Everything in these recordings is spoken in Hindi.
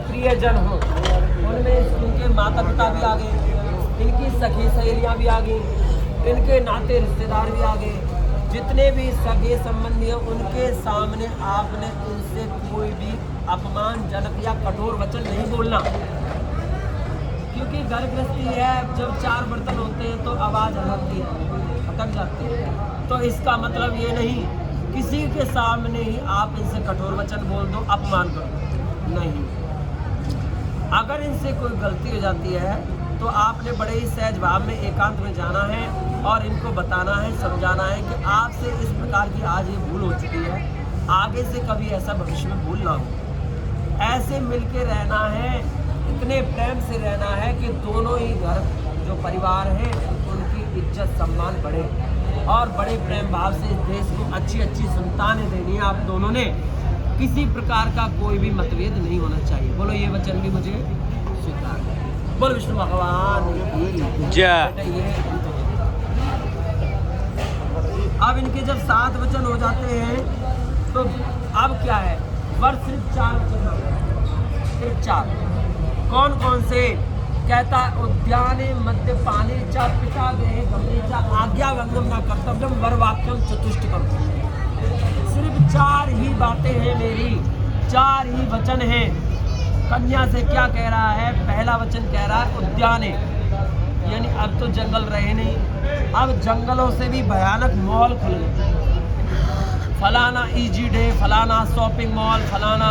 प्रियजन हो, उनमें इनके माता पिता भी आ गए, इनकी सखी सहेलियाँ भी आ गई, इनके नाते रिश्तेदार भी आ गए, जितने भी सगे संबंधी हैं उनके सामने आपने उनसे कोई भी अपमानजनक या कठोर वचन नहीं बोलना। क्योंकि घर गृहस्थी है, जब 4 बर्तन होते हैं तो आवाज़ हटती है, अटक जाती है। तो इसका मतलब ये नहीं किसी के सामने ही आप इनसे कठोर वचन बोल दो, अपमान कर दो, नहीं। अगर इनसे कोई गलती हो जाती है तो आपने बड़े ही सहज भाव में एकांत में जाना है और इनको बताना है, समझाना है कि आपसे इस प्रकार की आज ये भूल हो चुकी है, आगे से कभी ऐसा भविष्य में भूल ना हो। ऐसे मिलके रहना है, इतने प्रेम से रहना है कि दोनों ही घर जो परिवार हैं उनकी इज्जत सम्मान बढ़े और बड़े प्रेम भाव से इस देश को अच्छी अच्छी संतानें देनी है आप दोनों ने। किसी प्रकार का कोई भी मतभेद नहीं होना चाहिए। बोलो ये वचन भी मुझे स्वीकार है। बोलो विष्णु भगवान की जय। अब इनके जब 7 वचन हो जाते हैं तो अब क्या है, वर्ष सिर्फ 4 वचन हो गए, सिर्फ 4। कौन कौन से? कहता उद्याने मद्यपाने च पिता गृहे गमने च आज्ञा भंगम न कर्तव्यम वरवाक्यम चतुष्टकम। सिर्फ 4 ही बातें हैं मेरी, 4 ही वचन हैं। कन्या से क्या कह रहा है? पहला वचन कह रहा है उद्याने, यानी अब तो जंगल रहे नहीं, अब जंगलों से भी भयानक मॉल खुल गए। फलाना ईजी डे, फलाना शॉपिंग मॉल, फलाना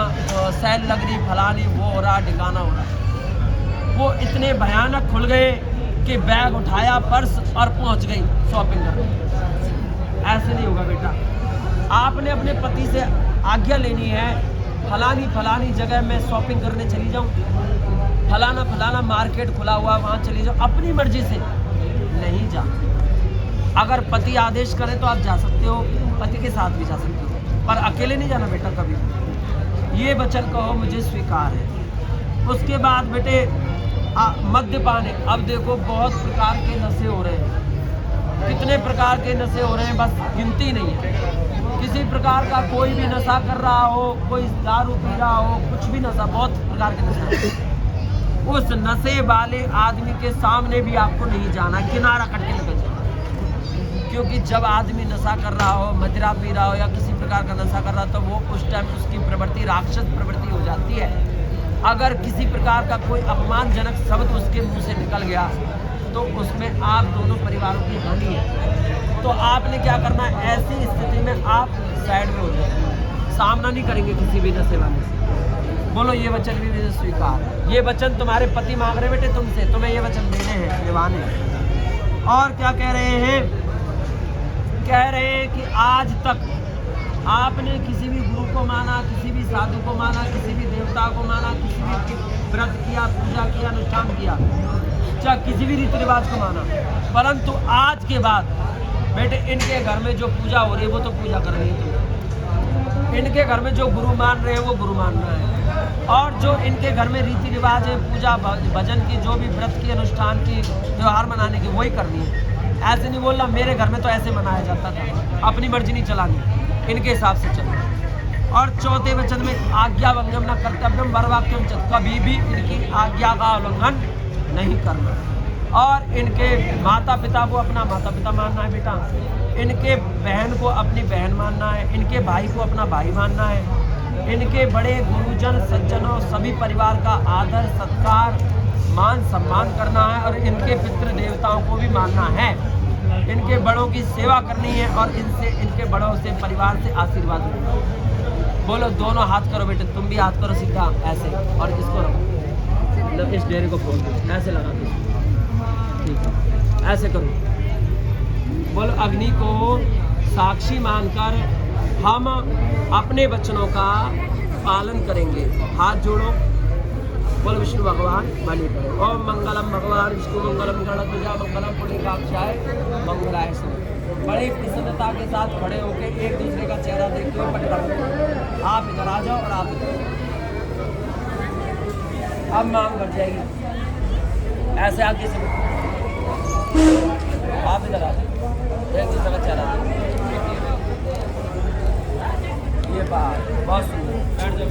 सेल लग रही, फलानी वो हो रहा, ठिकाना हो रहा। वो इतने भयानक खुल गए कि बैग उठाया, पर्स और पहुंच गई शॉपिंग करने। ऐसे नहीं होगा बेटा, आपने अपने पति से आज्ञा लेनी है, फलानी फलानी जगह मैं शॉपिंग करने चली जाऊं, फलाना फलाना मार्केट खुला हुआ वहाँ चली जाओ, अपनी मर्जी से नहीं जा। अगर पति आदेश करे तो आप जा सकते हो, पति के साथ भी जा सकते हो, पर अकेले नहीं जाना बेटा कभी। ये वचन कहो मुझे स्वीकार है। उसके बाद बेटे मद्यपान है। अब देखो बहुत प्रकार के नशे हो रहे हैं, कितने प्रकार के नशे हो रहे हैं बस गिनती नहीं है। किसी प्रकार का कोई भी नशा कर रहा हो, कोई दारू पी रहा हो, कुछ भी नशा, बहुत प्रकार के नशा। उस नशे वाले आदमी के सामने भी आपको नहीं जाना, किनारा कट के निकल जाना। क्योंकि जब आदमी नशा कर रहा हो, मदिरा पी रहा हो या किसी प्रकार का नशा कर रहा हो, तो वो उस टाइम उसकी प्रवृत्ति राक्षस प्रवृत्ति हो जाती है। अगर किसी प्रकार का कोई अपमानजनक शब्द उसके मुंह से निकल गया तो उसमें आप दोनों परिवारों की हानि है। तो आपने क्या करना है, ऐसी स्थिति में आप साइड में हो जाए, सामना नहीं करेंगे किसी भी नशे वाले से। बोलो ये वचन भी मुझे स्वीकार। ये वचन तुम्हारे पति मांग रहे बेटे तुमसे, तुम्हें ये वचन देने हैं, निभाने। और क्या कह रहे हैं? कह रहे हैं कि आज तक आपने किसी भी गुरु को माना, किसी भी साधु को माना, किसी भी देवता को माना, किसी भी व्रत किया, पूजा किया, अनुष्ठान किया, चाहे किसी भी रीति रिवाज को माना, परंतु आज के बाद बेटे इनके घर में जो पूजा हो रही है वो तो पूजा कर रही है तुम। इनके घर में जो गुरु मान रहे हैं वो गुरु मानना है, और जो इनके घर में रीति रिवाज है, पूजा भजन की, जो भी व्रत की, अनुष्ठान की, त्यौहार मनाने की, वही करनी है। ऐसे नहीं बोलना मेरे घर में तो ऐसे मनाया जाता था, अपनी मर्जी नहीं चलानी, इनके हिसाब से चलना। और चौथे वचन में आज्ञा भंगम न कर्तव्यम वरवाक्यम च, कभी भी इनकी आज्ञा का उल्लंघन नहीं करना। और इनके माता पिता को अपना माता पिता मानना है बेटा, इनके बहन को अपनी बहन मानना है, इनके भाई को अपना भाई मानना है, इनके बड़े गुरुजन सज्जनों सभी परिवार का आदर सत्कार मान सम्मान करना है, और इनके पितृ देवताओं को भी मानना है, इनके बड़ों की सेवा करनी है, और इनसे, इनके बड़ों से, परिवार से आशीर्वाद लेना। बोलो दोनों हाथ करो बेटे, तुम भी हाथ करो सीधा ऐसे, और इसको रखो, इस डेरे को खोल दो, ऐसे लगा दो, ठीक है, ऐसे करो। बोलो अग्नि को साक्षी मानकर हम अपने वचनों का पालन करेंगे। हाथ जोड़ो, बोलो विष्णु भगवान बलि करो। ओम मंगलम भगवान विष्णु मंगलम गणध्वजा मंगलम पुण्यकाक्षाय मंगलाय शिव। बड़ी प्रसन्नता के साथ खड़े होकर एक दूसरे का चेहरा देखते हुए पट करो। आप इधर आ जाओ और आप इधर। अब मांग बढ़ जाएगी, ऐसे आगे से आप इधर आ जाओ, एक दूसरे का चेहरा देखो। ये बात बहुत सुंदर, बैठ जाओ।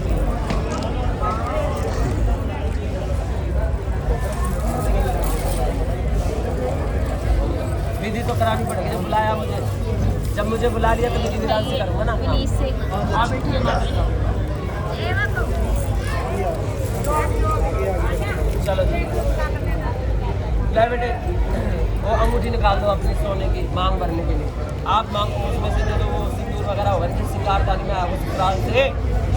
मुझे बुला लिया तो मेरी विरान से करूँगा ना। प्लीज से आप बैठिए माता। चलो जी ले बेटे वो अंगूठी निकाल दो अपनी सोने की मांग भरने के लिए। आप मांग उसमें से दे दो वो सिंदूर वगैरह होगा कि सिंगार दानी में आया ससुराल से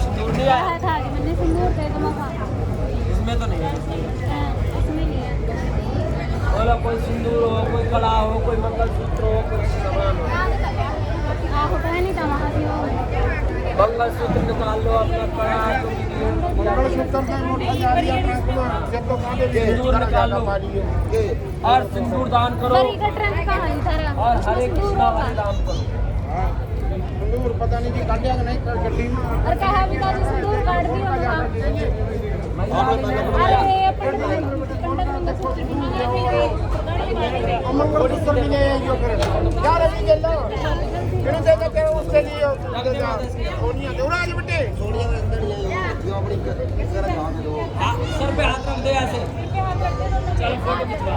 सिंदूर नहीं आया था कि मैंने सिंदूर दे दो मौका इसमें तो नहीं है। इसमें नहीं है। बोलो कोई सिंदूर हो कोई कड़ा हो कोई मंगलसूत्र हो कोई सामान हो। आपको कहा नहीं था वहाँ की वो मंगलसूत्र निकाल लो अपना कड़ा सिंदूर निकाल लो और सिंदूर दान करो और हरे कृष्णा वाले दान करो। सिंदूर पता नहीं जी काटिया कि नहीं गड्डी में और कहा भी था सिंदूर काट दियो अरे पंडित मंगलसूत्र की मंगलसूत्र भी नहीं यो करे क्या रही गेला किने दे के उससे लिए सोनिया देवरा आज बेटे सोनिया के अंदर ये जो अपनी जरा ध्यान दो सर पे हाथ रख दो ऐसे चलो फोटो खिंचवा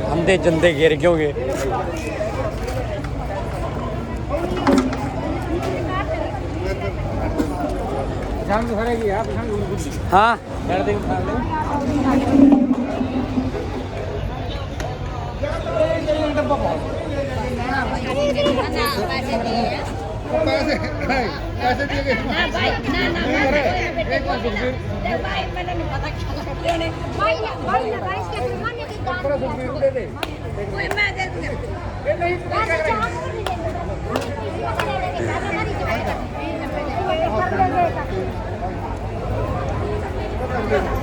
हम दे जंदे घेर क्यों गए हाँ पैसे पैसे दिए गए ना भाई ना एक बार भाई मैंने नहीं पता क्या भाई इसके मान्य के दान दे दे कोई मैं दे दूंगा ये नहीं कर देगा